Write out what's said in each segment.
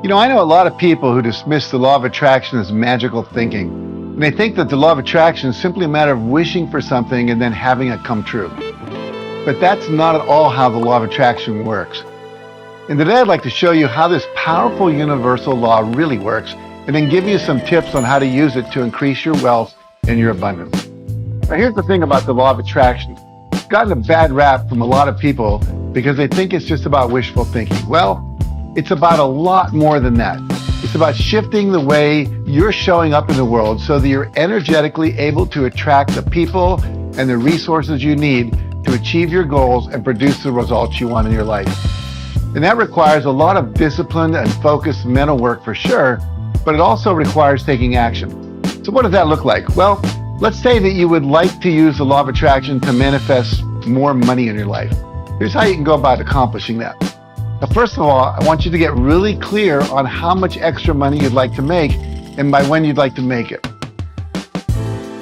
I know a lot of people who dismiss the law of attraction as magical thinking. And they think that the law of attraction is simply a matter of wishing for something and then having it come true. But that's not at all how the law of attraction works. And today I'd like to show you how this powerful universal law really works, and then give you some tips on how to use it to increase your wealth and your abundance. Now here's the thing about the law of attraction. It's gotten a bad rap from a lot of people because they think it's just about wishful thinking. Well, it's about a lot more than that. It's about shifting the way you're showing up in the world so that you're energetically able to attract the people and the resources you need to achieve your goals and produce the results you want in your life. And that requires a lot of disciplined and focused mental work for sure, but it also requires taking action. So what does that look like? Well, let's say that you would like to use the law of attraction to manifest more money in your life. Here's how you can go about accomplishing that. Now, first of all, I want you to get really clear on how much extra money you'd like to make and by when you'd like to make it.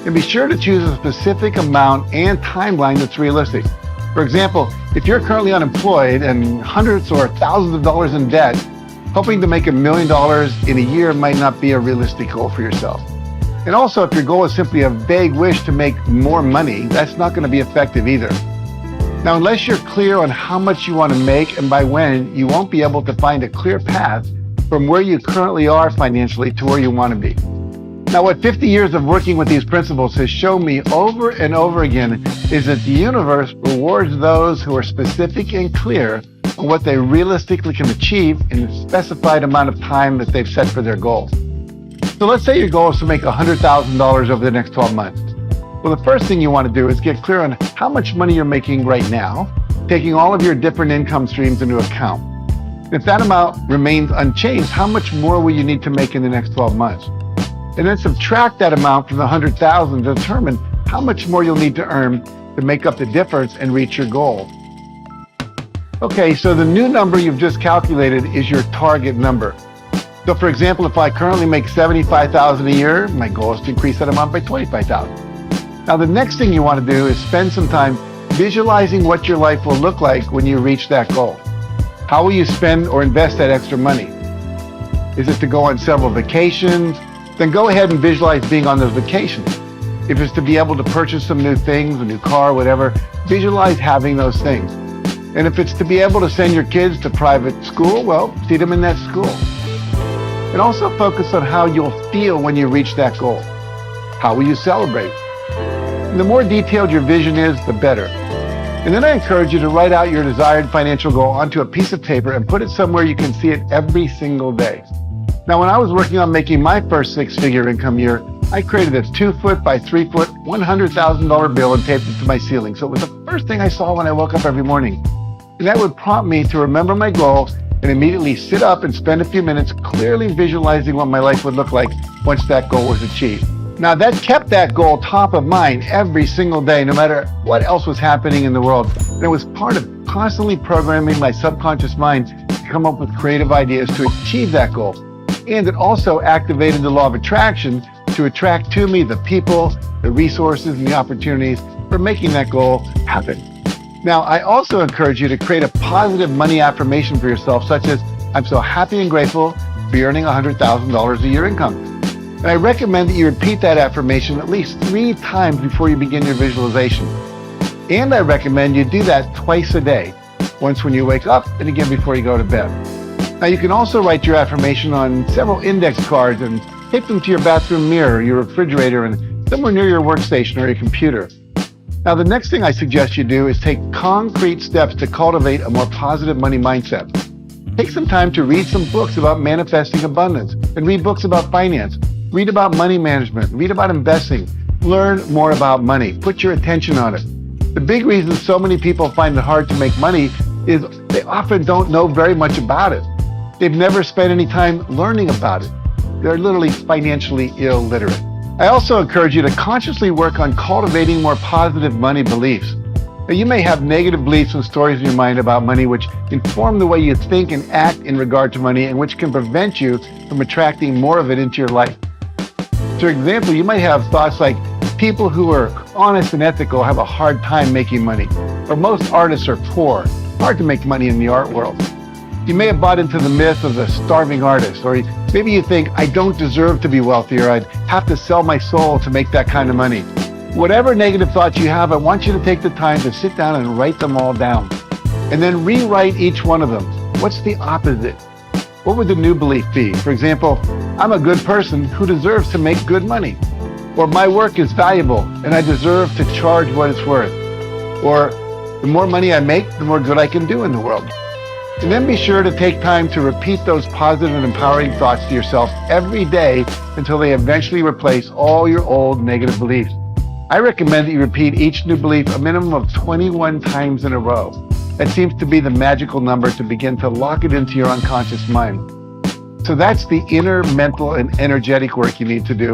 And be sure to choose a specific amount and timeline that's realistic. For example, if you're currently unemployed and hundreds or thousands of dollars in debt, hoping to make $1 million in a year might not be a realistic goal for yourself. And also, if your goal is simply a vague wish to make more money, that's not going to be effective either. Now, unless you're clear on how much you want to make and by when, you won't be able to find a clear path from where you currently are financially to where you want to be. Now, what 50 years of working with these principles has shown me over and over again is that the universe rewards those who are specific and clear on what they realistically can achieve in the specified amount of time that they've set for their goals. So let's say your goal is to make $100,000 over the next 12 months. Well, the first thing you want to do is get clear on how much money you're making right now, taking all of your different income streams into account. If that amount remains unchanged, how much more will you need to make in the next 12 months? And then subtract that amount from the $100,000 to determine how much more you'll need to earn to make up the difference and reach your goal. Okay, so the new number you've just calculated is your target number. So for example, if I currently make $75,000 a year, my goal is to increase that amount by $25,000. Now, the next thing you want to do is spend some time visualizing what your life will look like when you reach that goal. How will you spend or invest that extra money? Is it to go on several vacations? Then go ahead and visualize being on those vacations. If it's to be able to purchase some new things, a new car, whatever, visualize having those things. And if it's to be able to send your kids to private school, well, see them in that school. And also focus on how you'll feel when you reach that goal. How will you celebrate? And the more detailed your vision is, the better. And then I encourage you to write out your desired financial goal onto a piece of paper and put it somewhere you can see it every single day. Now, when I was working on making my first six-figure income year, I created this 2-foot by 3-foot, $100,000 bill and taped it to my ceiling. So it was the first thing I saw when I woke up every morning. And that would prompt me to remember my goal and immediately sit up and spend a few minutes clearly visualizing what my life would look like once that goal was achieved. Now, that kept that goal top of mind every single day, no matter what else was happening in the world. And it was part of constantly programming my subconscious mind to come up with creative ideas to achieve that goal. And it also activated the law of attraction to attract to me the people, the resources, and the opportunities for making that goal happen. Now, I also encourage you to create a positive money affirmation for yourself, such as, I'm so happy and grateful to be earning $100,000 a year income. And I recommend that you repeat that affirmation at least 3 times before you begin your visualization. And I recommend you do that twice a day, once when you wake up and again before you go to bed. Now, you can also write your affirmation on several index cards and tape them to your bathroom mirror, your refrigerator, and somewhere near your workstation or your computer. Now, the next thing I suggest you do is take concrete steps to cultivate a more positive money mindset. Take some time to read some books about manifesting abundance and read books about finance. Read about money management, read about investing, learn more about money, put your attention on it. The big reason so many people find it hard to make money is they often don't know very much about it. They've never spent any time learning about it. They're literally financially illiterate. I also encourage you to consciously work on cultivating more positive money beliefs. Now, you may have negative beliefs and stories in your mind about money which inform the way you think and act in regard to money and which can prevent you from attracting more of it into your life. For example, you might have thoughts like, people who are honest and ethical have a hard time making money, or most artists are poor. Hard to make money in the art world. You may have bought into the myth of the starving artist, or maybe you think, I don't deserve to be wealthy, or I'd have to sell my soul to make that kind of money. Whatever negative thoughts you have, I want you to take the time to sit down and write them all down. And then rewrite each one of them. What's the opposite? What would the new belief be? For example, I'm a good person who deserves to make good money. Or my work is valuable and I deserve to charge what it's worth. Or the more money I make, the more good I can do in the world. And then be sure to take time to repeat those positive and empowering thoughts to yourself every day until they eventually replace all your old negative beliefs. I recommend that you repeat each new belief a minimum of 21 times in a row. That seems to be the magical number to begin to lock it into your unconscious mind. So that's the inner mental and energetic work you need to do.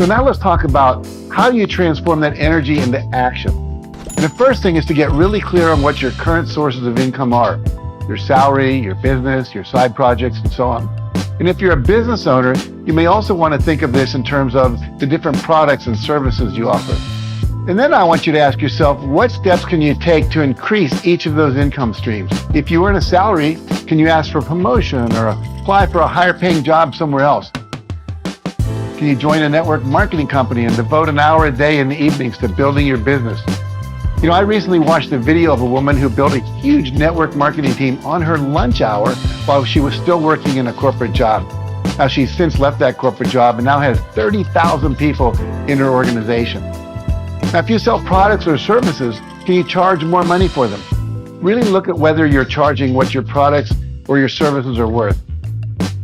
So now let's talk about how you transform that energy into action. And the first thing is to get really clear on what your current sources of income are. Your salary, your business, your side projects, and so on. And if you're a business owner, you may also want to think of this in terms of the different products and services you offer. And then I want you to ask yourself, what steps can you take to increase each of those income streams? If you earn a salary, can you ask for promotion or apply for a higher paying job somewhere else? Can you join a network marketing company and devote an hour a day in the evenings to building your business? You know, I recently watched a video of a woman who built a huge network marketing team on her lunch hour while she was still working in a corporate job. Now, she's since left that corporate job and now has 30,000 people in her organization. Now, if you sell products or services, can you charge more money for them? Really look at whether you're charging what your products or your services are worth.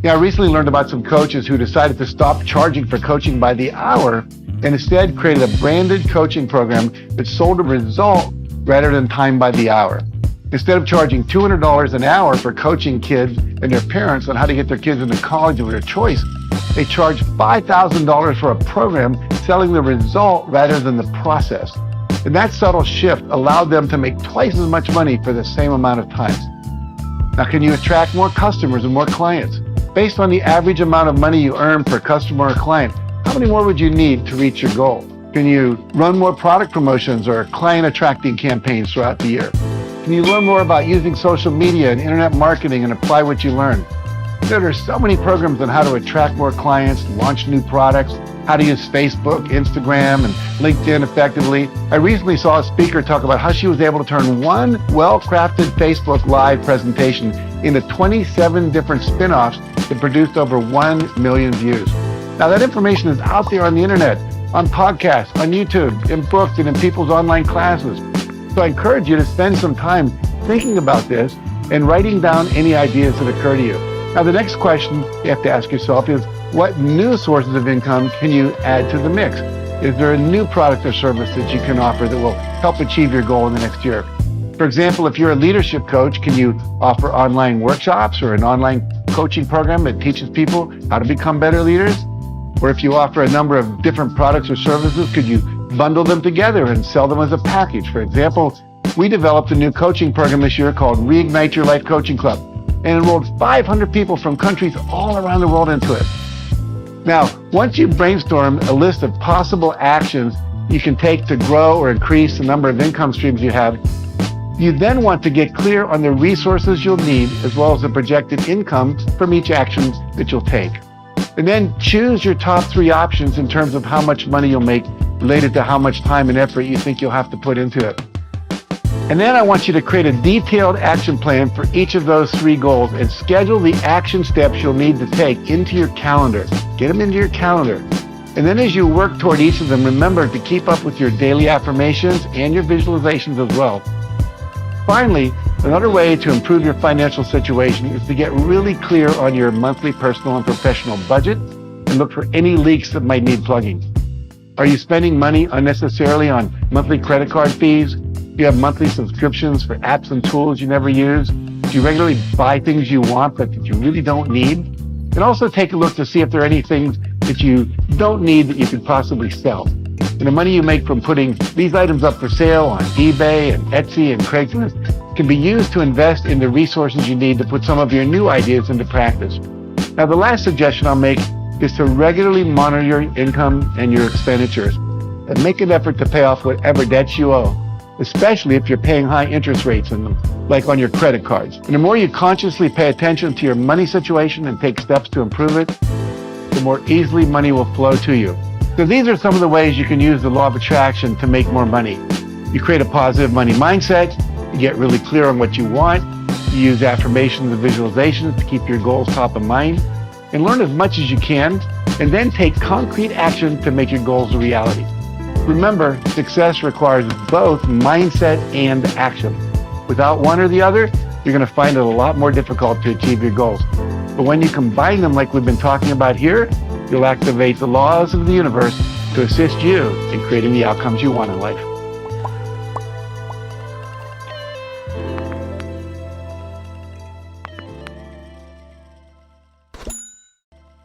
I recently learned about some coaches who decided to stop charging for coaching by the hour and instead created a branded coaching program that sold a result rather than time by the hour. Instead of charging $200 an hour for coaching kids and their parents on how to get their kids into college of their choice, they charged $5,000 for a program selling the result rather than the process. And that subtle shift allowed them to make twice as much money for the same amount of time. Now, can you attract more customers and more clients? Based on the average amount of money you earn per customer or client, how many more would you need to reach your goal? Can you run more product promotions or client attracting campaigns throughout the year? Can you learn more about using social media and internet marketing and apply what you learn? There are so many programs on how to attract more clients, launch new products, how to use Facebook, Instagram, and LinkedIn effectively. I recently saw a speaker talk about how she was able to turn one well-crafted Facebook Live presentation into 27 different spin-offs that produced over 1 million views. Now, that information is out there on the internet, on podcasts, on YouTube, in books, and in people's online classes. So I encourage you to spend some time thinking about this and writing down any ideas that occur to you. Now, the next question you have to ask yourself is, what new sources of income can you add to the mix? Is there a new product or service that you can offer that will help achieve your goal in the next year? For example, if you're a leadership coach, can you offer online workshops or an online coaching program that teaches people how to become better leaders? Or if you offer a number of different products or services, could you bundle them together and sell them as a package? For example, we developed a new coaching program this year called Reignite Your Life Coaching Club and enrolled 500 people from countries all around the world into it. Now, once you brainstorm a list of possible actions you can take to grow or increase the number of income streams you have, you then want to get clear on the resources you'll need as well as the projected income from each action that you'll take. And then choose your top 3 options in terms of how much money you'll make related to how much time and effort you think you'll have to put into it. And then I want you to create a detailed action plan for each of those 3 goals and schedule the action steps you'll need to take into your calendar. Get them into your calendar. And then as you work toward each of them, remember to keep up with your daily affirmations and your visualizations as well. Finally, another way to improve your financial situation is to get really clear on your monthly personal and professional budget and look for any leaks that might need plugging. Are you spending money unnecessarily on monthly credit card fees? Do you have monthly subscriptions for apps and tools you never use? Do you regularly buy things you want but that you really don't need? And also take a look to see if there are any things that you don't need that you could possibly sell. And the money you make from putting these items up for sale on eBay and Etsy and Craigslist can be used to invest in the resources you need to put some of your new ideas into practice. Now, the last suggestion I'll make is to regularly monitor your income and your expenditures and make an effort to pay off whatever debts you owe. especially if you're paying high interest rates in them, like on your credit cards. And the more you consciously pay attention to your money situation and take steps to improve it, the more easily money will flow to you. So these are some of the ways you can use the law of attraction to make more money. You create a positive money mindset, you get really clear on what you want, you use affirmations and visualizations to keep your goals top of mind, and learn as much as you can, and then take concrete action to make your goals a reality. Remember, success requires both mindset and action. Without one or the other, you're going to find it a lot more difficult to achieve your goals. But when you combine them like we've been talking about here, you'll activate the laws of the universe to assist you in creating the outcomes you want in life.